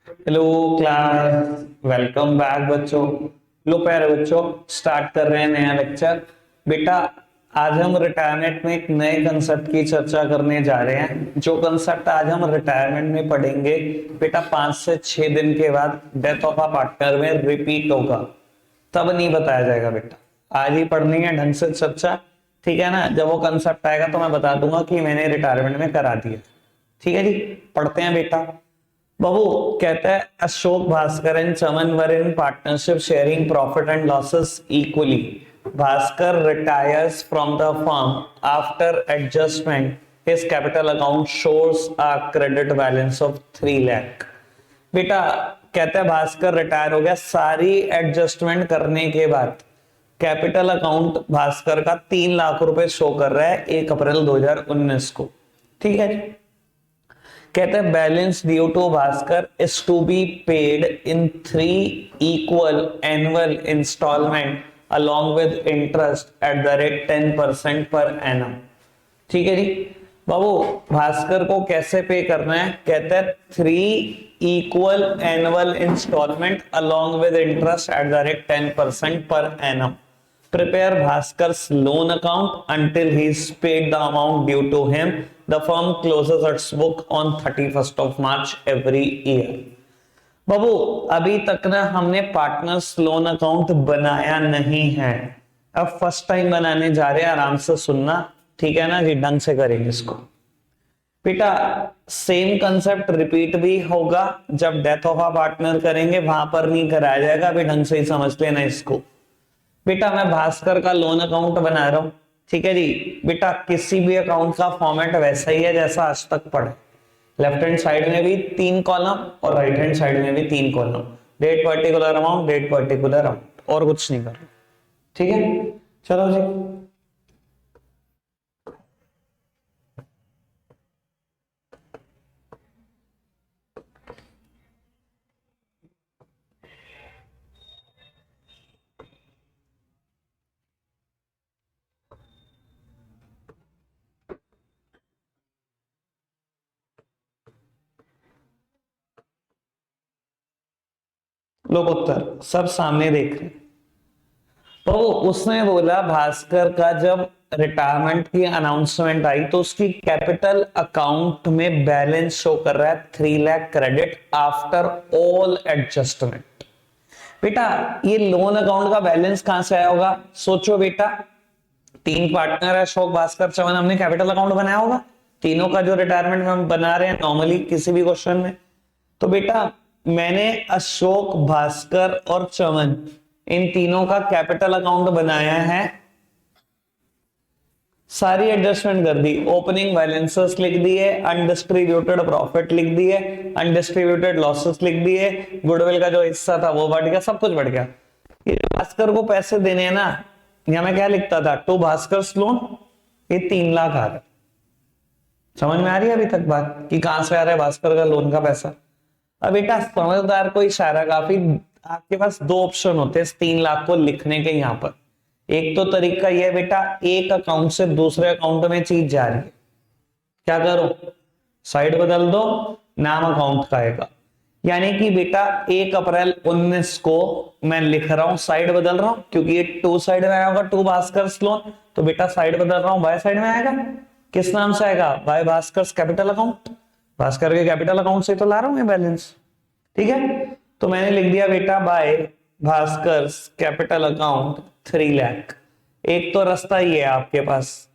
Hello class, welcome back बच्चों। लो प्यारे बच्चों, स्टार्ट कर रहे हैं नया लेक्चर। बेटा, आज हम रिटायरमेंट में एक नए कंसेप्ट की चर्चा करने जा रहे हैं। जो कंसेप्ट आज हम रिटायरमेंट में पढ़ेंगे बेटा, 5 से 6 दिन के बाद डेथ ऑफ अ पार्टनर में रिपीट होगा, तब नहीं बताया जाएगा बेटा। आज ही पढ़नी है ढंग से चर्चा, ठीक है ना। जब वो कंसेप्ट आएगा तो मैं बता दूंगा कि मैंने रिटायरमेंट में करा दिया। ठीक है जी, पढ़ते हैं बेटा। बाबू कहता है Ashok Bhaskar and Chaman were in partnership sharing profit and losses equally. Bhaskar retires from the firm after adjustment his capital account shows a credit balance of 3 lakh. बेटा कहता है भास्कर रिटायर हो गया, सारी एडजस्टमेंट करने के बाद कैपिटल अकाउंट भास्कर का 3 लाख रुपए शो कर रहा है 1 अप्रैल 2019 को। ठीक है, कहते हैं balance due to Bhaskar is to be paid in 3 equal annual instalment along with interest at the rate 10% per annum. ठीक है जी बाबू, भास्कर को कैसे पे करना है? कहते हैं 3 equal annual instalment along with interest at the rate 10% per annum. Prepare Bhaskar's loan account until he's paid the amount due to him. The firm closes its book on 31st of March every year. बाबू, अभी तक ना हमने partners loan account बनाया नहीं है, अब first time बनाने जा रहे हैं। आराम से सुनना, ठीक है ना जी, ढंग से करेंगे इसको। बेटा सेम कंसेप्ट रिपीट भी होगा जब डेथ ऑफ अ पार्टनर करेंगे, वहां पर नहीं कराया जाएगा। अभी ढंग से ही समझ लेना इसको। बेटा मैं भास्कर का लोन अकाउंट बना रहा हूं, ठीक है जी। बेटा किसी भी अकाउंट का फॉर्मेट वैसा ही है जैसा आज तक पढ़े। लेफ्ट हैंड साइड में भी 3 कॉलम और राइट हैंड साइड में भी 3 column. Date particular amount, date particular amount, और कुछ नहीं करना। ठीक है, चलो जी। लोग उत्तर सब सामने देख रहे हैं। तो उसने बोला भास्कर का जब रिटायरमेंट की अनाउंसमेंट आई तो उसकी कैपिटल अकाउंट में बैलेंस शो कर रहा है 3 lakh credit after all adjustment. बेटा ये लोन अकाउंट का बैलेंस कहां से आया होगा? सोचो बेटा, 3 पार्टनर है, अशोक भास्कर चमन, हमने कैपिटल अकाउंट बनाया होगा तीनों का, जो रिटायरमेंट में हम बना रहे हैं नॉर्मली किसी भी क्वेश्चन में। तो बेटा मैंने अशोक भास्कर और चमन इन तीनों का कैपिटल अकाउंट बनाया है, सारी एडजस्टमेंट कर दी। ओपनिंग बैलेंसेस लिख दिए, अनडिस्ट्रीब्यूटेड प्रॉफिट लिख दिए, अनडिस्ट्रीब्यूटेड लॉसेस लिख दिए, गुडविल का जो हिस्सा था वो बढ़ गया, सब कुछ बढ़ गया। ये भास्कर को पैसे देने हैं ना, यहां मैं क्या लिखता था? टू भास्कर लोन, ये 3 लाख आ रहा है। समझ में आ रही है अभी तक बात कि कहां से आ रहा है भास्कर का लोन का पैसा? अब बेटा समझदार को इशारा काफी। आपके पास 2 ऑप्शन होते हैं इस 3 लाख को लिखने के। यहां पर एक तो तरीका यह है बेटा, एक अकाउंट से दूसरे अकाउंट में चीज जा रही है, क्या करो? साइड बदल दो, नाम अकाउंट का आएगा। यानी कि बेटा 1 अप्रैल 19 को मैं लिख रहा हूं, साइड बदल रहा हूं क्योंकि ये टू साइड में आया होगा, टू भास्कर लोन। तो बेटा साइड बदल रहा हूं, बाय साइड में आएगा। किस नाम से आएगा? By Bhaskar capital account. Bhaskar के कैपिटल अकाउंट से तो ला रहा हूं मैं बैलेंस। ठीक है, तो मैंने लिख दिया बेटा by Bhaskar capital account 3 lakh. एक तो रास्ता ही है आपके पास,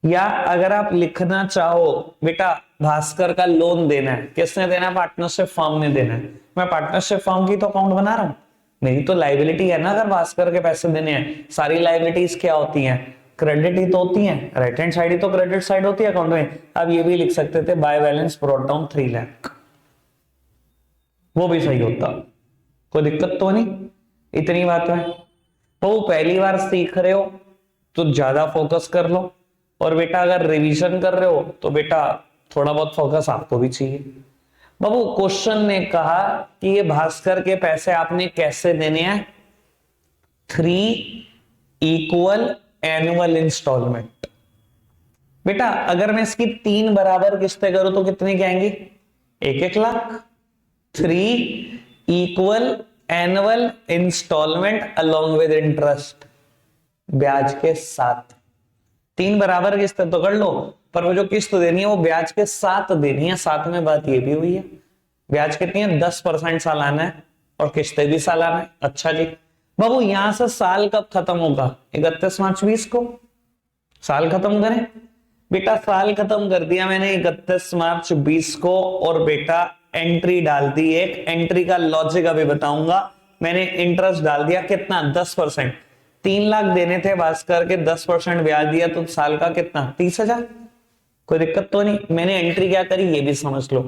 या अगर आप लिखना चाहो बेटा भास्कर का लोन देना है, किसने देना है? पार्टनरशिप फर्म ने देना है। मैं पार्टनरशिप फर्म की तो अकाउंट बना रहा हूं, मेरी तो लाइबिलिटी है ना। अगर भास्कर के पैसे देने हैं, सारी लाइबिलिटीज क्या होती हैं? क्रेडिट ही तो होती है, राइट हैंड साइड ही तो क्रेडिट साइड होती है अकाउंट में। अब ये भी लिख सकते थे bye balance brought down 3 lakh, वो भी सही होता, कोई दिक्कत तो नहीं। इतनी बात है, तो पहली बार सीख रहे हो तो ज्यादा फोकस कर लो, और बेटा अगर रिवीजन कर रहे हो तो बेटा थोड़ा बहुत फोकस आपको भी चाहिए। बाबू क्वेश्चन ने कहा कि ये भास्कर के पैसे आपने कैसे देने हैं? 3 इक्वल एनुअल इंस्टॉलमेंट। बेटा अगर मैं इसकी 3 बराबर किस्तें करूं तो कितनी की आएंगी? 1-1 lakh. 3 equal annual instalment along with interest, ब्याज के साथ। 3 बराबर किस्तें तो कर लो, पर वो जो किस्त देनी है वो ब्याज के साथ देनी है। साथ में बात ये भी हुई है, ब्याज कितनी है 10% सालाना है और किस्तें भी सालाना है। अच्छा जी बाबू, यहां से साल कब खत्म होगा? 31 मार्च 20 को साल खत्म करें। बेटा साल खत्म कर दिया मैंने 31 मार्च 20 को, और बेटा एंट्री डाल दी। एक एंट्री का लॉजिक अभी बताऊंगा। मैंने इंटरेस्ट डाल दिया कितना 10%। 3 लाख देने थे भास्कर के, 10% ब्याज दिया तो साल का कितना 30,000। कोई दिक्कत तो नहीं। मैंने एंट्री क्या करी ये भी समझ लो।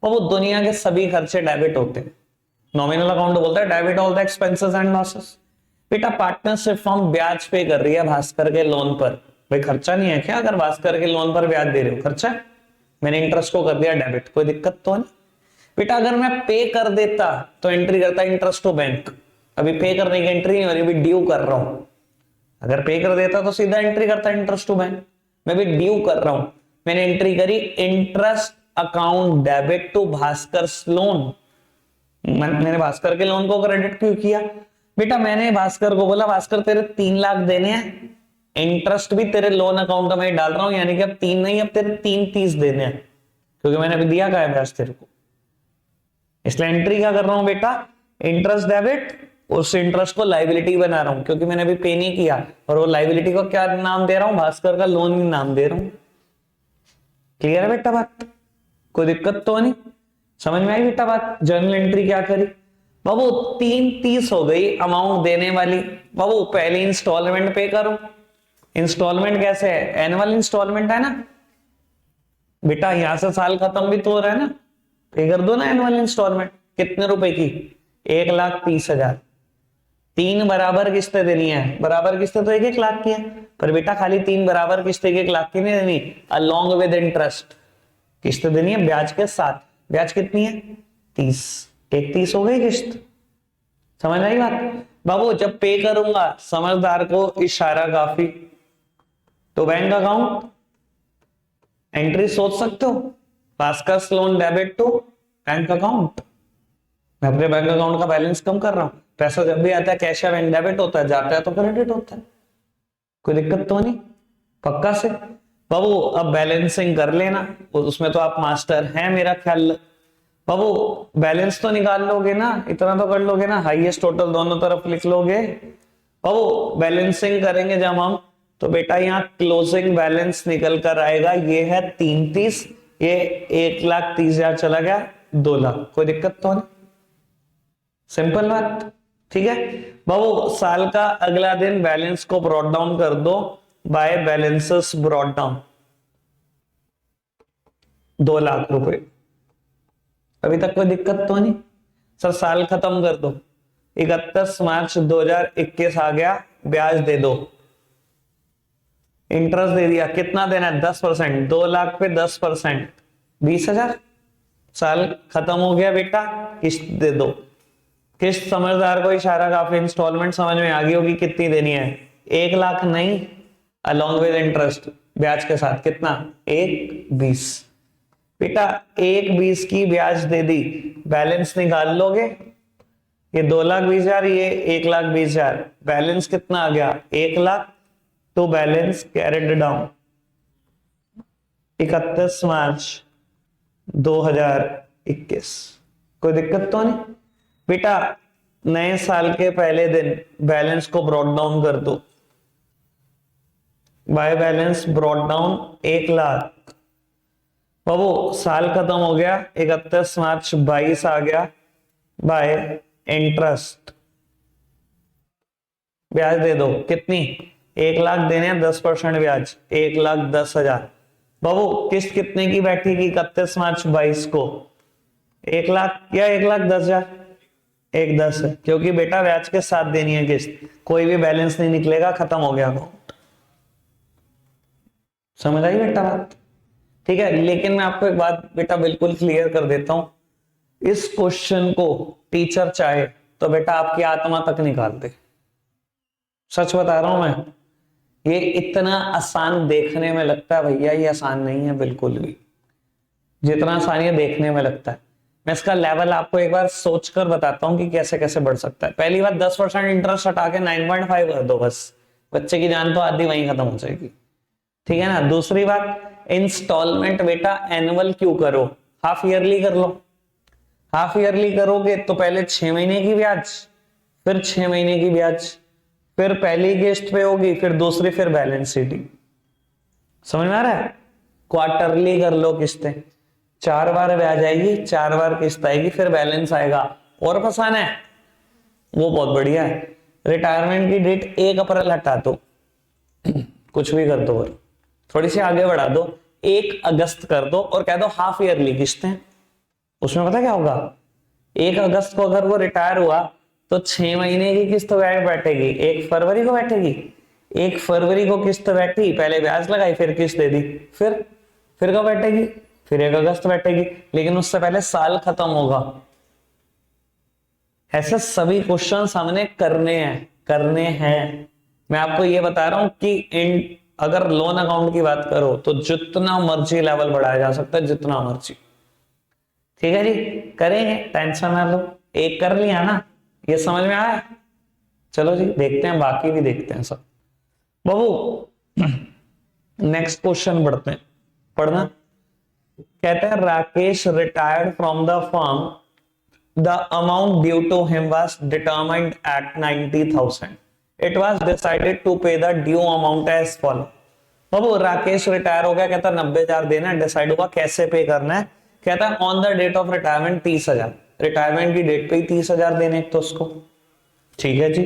और वो दुनिया के सभी खर्चे डेबिट होते हैं। नॉमिनल अकाउंट बोलता है debit all the expenses and losses. बेटा पार्टनरशिप फर्म ब्याज पे कर रही है भास्कर के लोन पर। भाई खर्चा नहीं है क्या? अगर भास्कर के लोन पर ब्याज दे रहे हो, खर्चा है। मैंने इंटरेस्ट को कर दिया डेबिट, कोई दिक्कत तो नहीं। बेटा अगर मैं पे कर देता तो एंट्री करता इंटरेस्ट टू बैंक। अभी पे करने की एंट्री नहीं हो रही, अभी ड्यू कर रहा हूं। अगर पे कर देता तो सीधा एंट्री करता इंटरेस्ट टू बैंक। मैं भी ड्यू कर रहा हूं, मैंने एंट्री करी interest account debit to Bhaskar loan. मैंने भास्कर के लोन को क्रेडिट क्यों किया? बेटा मैंने भास्कर को बोला भास्कर तेरे 3 लाख देने हैं, इंटरेस्ट भी तेरे लोन अकाउंट में डाल रहा हूं, यानी कि अब 3 नहीं, अब तेरे 3.30 देने हैं, क्योंकि मैंने अभी दिया क्या है ब्याज तेरे को। इसलिए एंट्री क्या कर रहा हूं बेटा, इंटरेस्ट डेबिट, उस इंटरेस्ट को लाइबिलिटी बना रहा हूं, क्योंकि मैंने अभी पे नहीं किया। और वो लाइबिलिटी को क्या नाम दे रहा हूं? भास्कर का लोन ही नाम दे रहा हूं। क्लियर है बेटा बात? कोई दिक्कत तो नहीं? समझ में आई बेटा बात? जर्नल एंट्री क्या करी बाबू? 3.30 हो गई अमाउंट देने वाली। बाबू पहली इंस्टॉलमेंट पे करो। इंस्टॉलमेंट कैसे है? एनुअल इंस्टॉलमेंट है ना बेटा, यहां से साल खत्म भी तो हो रहा है ना, पे कर दो ना एनुअल इंस्टॉलमेंट। कितने रुपए की? 1,30,000। 3 बराबर किस्तें देनी है। बराबर किस्तें तो 1-1 लाख की है, पर बेटा खाली 3 बराबर किस्तें 1-1 लाख की नहीं देनी, अलोंग विद इंटरेस्ट किस्त देनी है ब्याज के साथ। ब्याज कितनी है? 30। 1.30 हो गई किस्त। समझ आई बात? बाबू जब पे करूंगा समझदार को इशारा काफी। तो बैंक अकाउंट एंट्री सोच सकते हो, Bhaskar loan debit to bank account. मैं अपने बैंक अकाउंट का बैलेंस कम कर रहा हूं। पैसा जब भी आता है कैश या बैंक डेबिट होता है, जाता है तो क्रेडिट होता है। कोई दिक्कत तो नहीं? पक्का से बाबू अब बैलेंसिंग कर लेना, उसमें तो आप मास्टर हैं मेरा ख्याल। बाबू बैलेंस तो निकाल लोगे ना, इतना तो कर लोगे ना, हाईएस्ट टोटल दोनों तरफ लिख लोगे। बाबू बैलेंसिंग करेंगे जब हम, तो बेटा यहाँ क्लोजिंग बैलेंस निकल कर आएगा, ये है 3.30, ये 1,30,000 चला गया 2 लाख। कोई दिक्कत तो नहीं? सिंपल बात, ठीक है बाबू। साल का अगला दिन बैलेंस को ब्रॉट डाउन कर दो by balances brought down, 2 lakh रुपए। अभी तक कोई दिक्कत तो नहीं? सर साल खत्म कर दो, 31 मार्च 2021 आ गया, ब्याज दे दो, इंटरेस्ट दे दिया। कितना देना है? 10%। 2 लाख पे 10%, 20,000। साल खत्म हो गया बेटा, किस्त दे दो। किस्त समझदार को इशारा काफी। इंस्टॉलमेंट समझ में आ गई होगी कितनी देनी है? 1 लाख नहीं, अलोंग विद इंटरेस्ट ब्याज के साथ कितना? 1,20 बेटा 1,20 की ब्याज दे दी। बैलेंस निकाल लोगे, ये 2,20,000, ये 1,20,000। बैलेंस कितना आ गया? 1 लाख। तो बैलेंस कैरिड डाउन 31 मार्च 2021। कोई दिक्कत तो नहीं बेटा? नए साल के पहले दिन बैलेंस को ब्रॉट डाउन कर दो by balance brought down 1 lakh. बाबू साल खत्म हो गया, 31 मार्च 22 आ गया, बाय इंटरेस्ट ब्याज दे दो। कितनी? 1 लाख देने हैं, 10% ब्याज, 1,10,000। बाबू किस्त कितने की बैठेगी 31 मार्च 22 को? 1 लाख या 1,10,000? 1,10 है, क्योंकि बेटा ब्याज के साथ देनी है किस्त। कोई भी बैलेंस नहीं निकलेगा, खत्म हो गया अकाउंट। समझ आई बेटा बात? ठीक है, लेकिन मैं आपको एक बात बेटा बिल्कुल क्लियर कर देता हूं, इस क्वेश्चन को टीचर चाहे तो बेटा आपकी आत्मा तक निकाल दे। सच बता रहा हूं मैं, ये इतना आसान देखने में लगता है भैया, ये आसान नहीं है बिल्कुल भी, जितना आसान ये देखने में लगता है। मैं इसका लेवल आपको एक बार सोचकर बताता हूँ कि कैसे कैसे बढ़ सकता है। पहली बात, 10% इंटरेस्ट हटा के 9.5 कर दो, बस बच्चे की जान तो आधी वहीं खत्म हो जाएगी, ठीक है ना। दूसरी बात, इंस्टॉलमेंट बेटा एनुअल क्यों करो, हाफ ईयरली कर लो। हाफ ईयरली करोगे तो पहले 6 महीने की ब्याज, फिर 6 महीने की ब्याज, फिर पहली किस्त पे होगी, फिर दूसरी, फिर बैलेंस शीट। समझ में आ रहा है। क्वार्टरली कर लो किस्तें, 4 बार ब्याज आएगी, 4 बार किस्त आएगी, फिर बैलेंस आएगा। और फंसाना है वो बहुत बढ़िया है, रिटायरमेंट की डेट 1 अप्रैल हटा दो कुछ भी कर दो, और थोड़ी सी आगे बढ़ा दो, 1 अगस्त कर दो और कह दो हाफ ईयरली किस्तें। उसमें पता क्या होगा, 1 अगस्त को अगर वो रिटायर हुआ तो 6 महीने की किस्त बैठेगी, 1 फरवरी को बैठेगी। 1 फरवरी को किस्त बैठी, पहले ब्याज लगाई, फिर किस्त दे दी, फिर कब बैठेगी, फिर 1 अगस्त बैठेगी, लेकिन उससे पहले साल खत्म होगा। ऐसे सभी क्वेश्चन हमने करने हैं। मैं आपको ये बता रहा हूं कि अगर लोन अकाउंट की बात करो तो जितना मर्जी लेवल बढ़ाया जा सकता है, जितना मर्जी, ठीक है जी, करेंगे, टेंशन ना लो। एक कर लिया ना, ये समझ में आया। चलो जी देखते हैं, बाकी भी देखते हैं सब। बाबू नेक्स्ट क्वेश्चन पढ़ते हैं, पढ़ना। कहते हैं Rakesh retired from the firm, the amount due to him was determined at 90,000. It was decided to pay the due amount as follow. Babu Rakesh retire हो गया, कहता 90,000 देना है, डिसाइड हुआ कैसे पे करना है। कहता है on the date of retirement 30,000, retirement की डेट पे ही 30,000 देने तो उसको, ठीक है जी।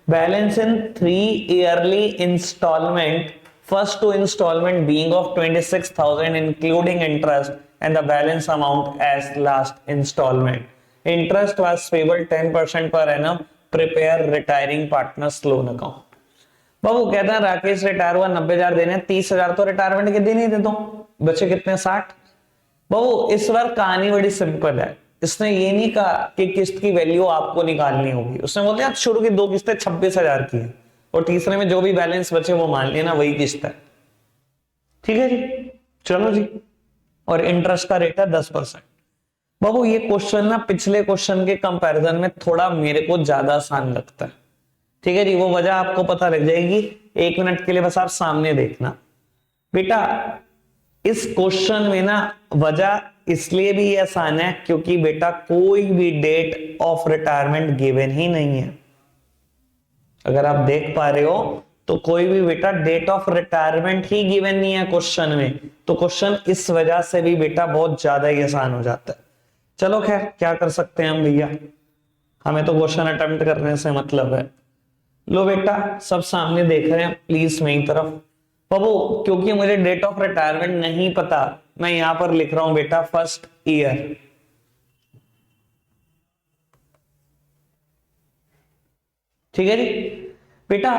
Balance in 3 yearly instalment, first 2 instalment being of 26,000 including interest and the balance amount as last instalment. Interest was payable 10% per annum. Prepare retiring partners loan account. बाबू कहता है राकेश रिटायर हुआ, 90,000 देने, 30,000 तो रिटायरमेंट के दिन ही दे दो, बचे कितने 60। बाबू इस बार कहानी बड़ी सिंपल है, इसने ये नहीं कहा कि किस्त की वैल्यू आपको निकालनी होगी, उसने बोल दिया शुरू की 2 किस्तें 26,000 की है और तीसरे में जो भी बैलेंस बचे वो मान लेना वही किस्त है, ठीक है जी। चलो जी, और इंटरेस्ट का रेट है 10%। बाबू ये क्वेश्चन ना पिछले क्वेश्चन के कंपैरिजन में थोड़ा मेरे को ज्यादा आसान लगता है, ठीक है जी। वो वजह आपको पता लग जाएगी, 1 मिनट के लिए बस आप सामने देखना। बेटा इस क्वेश्चन में ना वजह इसलिए भी आसान है क्योंकि बेटा कोई भी डेट ऑफ रिटायरमेंट गिवन ही नहीं है। अगर आप देख पा रहे हो तो कोई भी बेटा डेट ऑफ रिटायरमेंट ही गिवन नहीं है क्वेश्चन में, तो क्वेश्चन इस वजह से भी बेटा बहुत ज्यादा ही आसान हो जाता है। चलो खैर क्या कर सकते हैं हम भैया, हमें तो क्वेश्चन अटेम्प्ट करने से मतलब है। लो बेटा सब सामने देख रहे हैं, प्लीज मेरी तरफ। बाबू क्योंकि मुझे डेट ऑफ रिटायरमेंट नहीं पता, मैं यहां पर लिख रहा हूं बेटा फर्स्ट ईयर, ठीक है जी। बेटा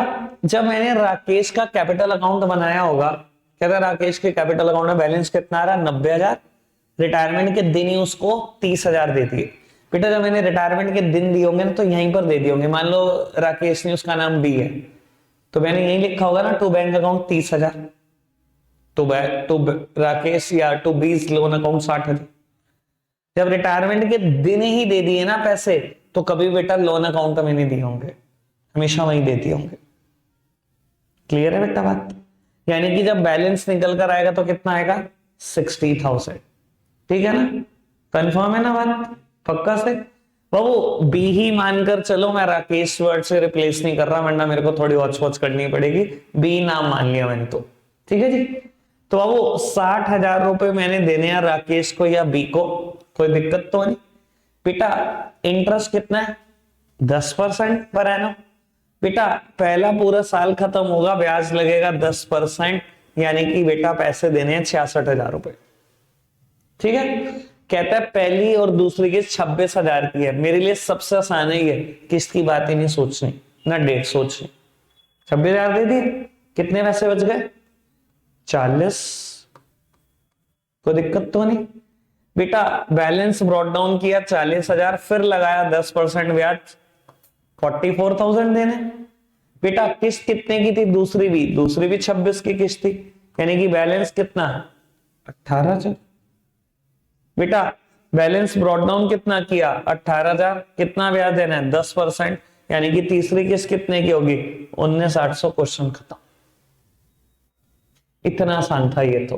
जब मैंने राकेश का कैपिटल अकाउंट बनाया होगा, कहता है राकेश के कैपिटल अकाउंट में बैलेंस कितना आ रहा है 90,000, रिटायरमेंट के दिन ही उसको 30,000 दे दिए। बेटा जब मैंने रिटायरमेंट के दिन दिए होंगे ना तो यहीं पर दे दिए होंगे, मान लो राकेश ने, उसका नाम बी है, तो मैंने यही लिखा होगा ना to bank account 30,000, to Rakesh या टू बीज लोन अकाउंट 60,000। जब रिटायरमेंट के दिन ही दे दिए ना पैसे तो कभी बेटा लोन अकाउंट में नहीं दिए होंगे, हमेशा वहीं दे दिए होंगे। क्लियर है बेटा बात। यानी कि जब बैलेंस निकल कर आएगा तो कितना आएगा 60,000, ठीक है ना, कंफर्म है ना बात, पक्का से। बाबू बी ही मानकर चलो, मैं राकेश वर्ड से रिप्लेस नहीं कर रहा वरना मेरे को थोड़ी वॉच करनी पड़ेगी, बी नाम मान लिया मैंने तो, ठीक है जी। तो बाबू 60,000 रुपए मैंने देने हैं राकेश को या बी को, कोई दिक्कत तो नहीं। बेटा इंटरेस्ट कितना है 10% पर एनम। बेटा पहला पूरा साल खत्म होगा, ब्याज लगेगा 10%, यानी कि बेटा पैसे देने हैं 66,000 रुपए, ठीक है। कहता है पहली और दूसरी किस्त 26,000 की है, मेरे लिए सबसे आसान है ये, किस्त की बात ही नहीं सोचनी ना डेट सोचनी। 26,000 दे दिए, कितने पैसे बच गए 40, कोई दिक्कत तो नहीं। बेटा बैलेंस ब्रॉट डाउन किया 40,000, फिर लगाया 10% ब्याज, 44,000 देने। बेटा किस्त कितने की थी, दूसरी भी 26 की किस्त थी, यानी कि बैलेंस कितना 18,000। बेटा बैलेंस ब्रॉट डाउन कितना किया, 18,000। कितना ब्याज देना है, 10%, यानी कि तीसरी किस्त कितने की होगी, 19,800। क्वेश्चन खत्म। इतना आसान था ये तो,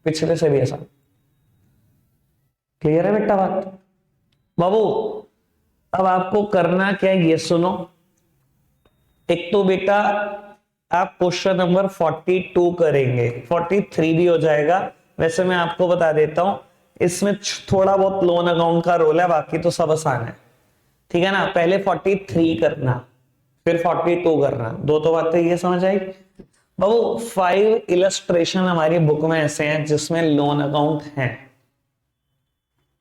पिछले से भी आसान। क्लियर है बेटा बात। बाबू अब आपको करना क्या है ये सुनो। एक तो बेटा आप क्वेश्चन नंबर 42 करेंगे, 43 भी हो जाएगा। वैसे मैं आपको बता देता हूं, इसमें थोड़ा बहुत लोन अकाउंट का रोल है, बाकी तो सब आसान है। ठीक है ना। पहले 43 करना, फिर 42 करना, दो तो बातें ये समझ आई। बाबू 5 इलस्ट्रेशन हमारी बुक में ऐसे हैं जिसमें लोन अकाउंट है।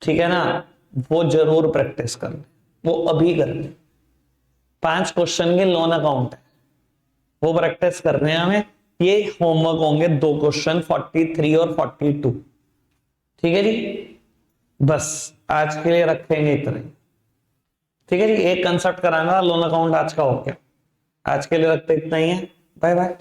ठीक है ना, वो जरूर प्रैक्टिस करना, वो अभी करना। 5 क्वेश्चन के लोन अकाउंट है, वो प्रैक्टिस करने हैं हमें। ये होमवर्क होंगे 2 क्वेश्चन, 43 और 42। ठीक है जी, बस आज के लिए रखेंगे इतने। ठीक है जी, एक कंसेप्ट कराना लोन अकाउंट आज का हो गया। आज के लिए रखते इतना ही है। Bye bye.